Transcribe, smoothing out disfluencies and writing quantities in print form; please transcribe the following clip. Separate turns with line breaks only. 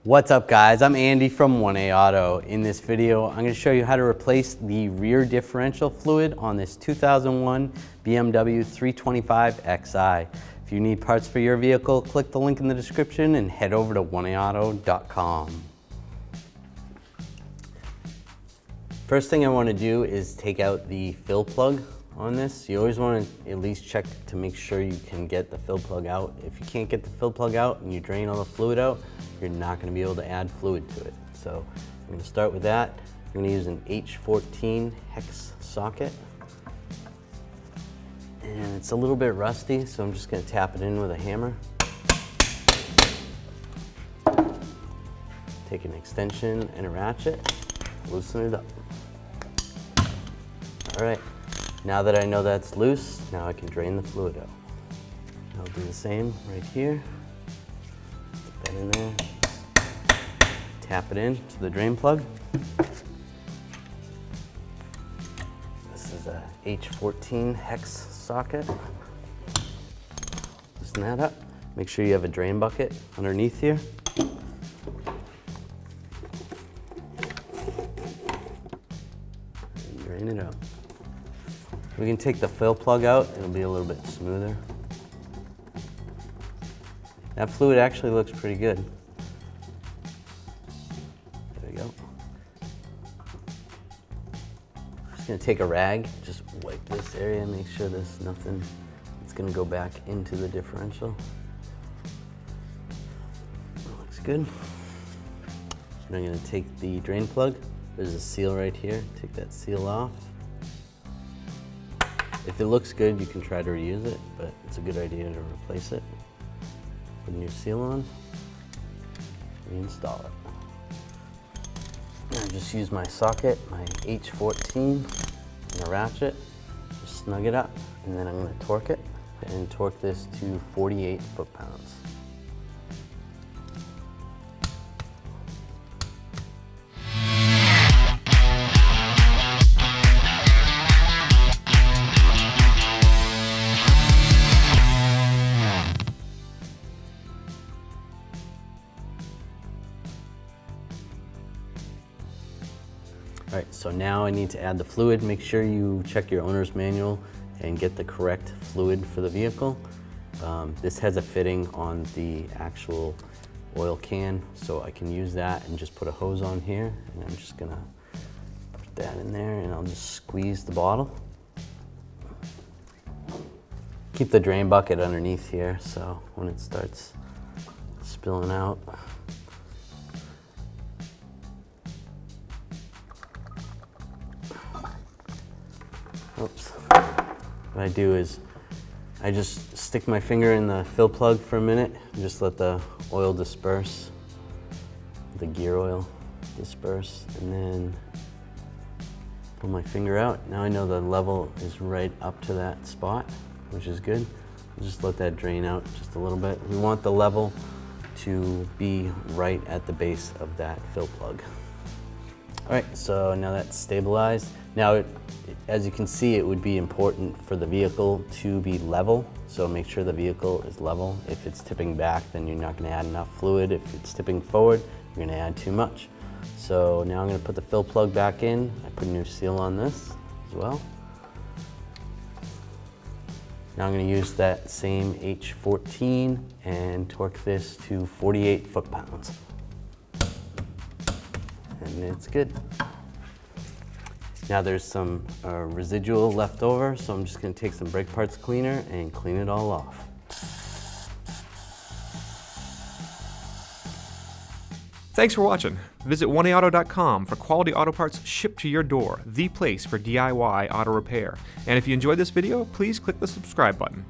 What's up guys, I'm Andy from 1A Auto. In this video, I'm going to show you how to replace the rear differential fluid on this 2001 BMW 325xi. If you need parts for your vehicle, click the link in the description and head over to 1aauto.com. First thing I want to do is take out the fill plug on this. You always want to at least check to make sure you can get the fill plug out. If you can't get the fill plug out and you drain all the fluid out, you're not going to be able to add fluid to it. So I'm going to start with that. I'm going to use an H14 hex socket. And it's a little bit rusty, so I'm just going to tap it in with a hammer. Take an extension and a ratchet, loosen it up. All right, now that I know that's loose, now I can drain the fluid out. I'll do the same right here. Put that in there. Tap it in to the drain plug. This is a H14 hex socket. Loosen that up. Make sure you have a drain bucket underneath here. And drain it out. We can take the fill plug out, it'll be a little bit smoother. That fluid actually looks pretty good. There we go. I'm just gonna take a rag, just wipe this area, make sure there's nothing that's gonna go back into the differential. That looks good. And I'm gonna take the drain plug. There's a seal right here. Take that seal off. If it looks good, you can try to reuse it, but it's a good idea to replace it. Put a new seal on, reinstall it. And I just use my socket, my H14, and a ratchet, just snug it up, and then I'm going to torque it, and torque this to 48 foot-pounds. All right, so now I need to add the fluid. Make sure you check your owner's manual and get the correct fluid for the vehicle. This has a fitting on the actual oil can, so I can use that and just put a hose on here. And I'm just gonna put that in there and I'll just squeeze the bottle. Keep the drain bucket underneath here, so when it starts spilling out, oops. What I do is I just stick my finger in the fill plug for a minute and just let the oil disperse, the gear oil disperse, and then pull my finger out. Now I know the level is right up to that spot, which is good. Just let that drain out just a little bit. We want the level to be right at the base of that fill plug. All right, so now that's stabilized. Now, as you can see, it would be important for the vehicle to be level, so make sure the vehicle is level. If it's tipping back, then you're not gonna add enough fluid. If it's tipping forward, you're gonna add too much. So now I'm gonna put the fill plug back in. I put a new seal on this as well. Now I'm gonna use that same H14 and torque this to 48 foot-pounds. And it's good. Now there's some residual left over, so I'm just gonna take some brake parts cleaner and clean it all off.
Thanks for watching. Visit 1aauto.com for quality auto parts shipped to your door, the place for DIY auto repair. And if you enjoyed this video, please click the subscribe button.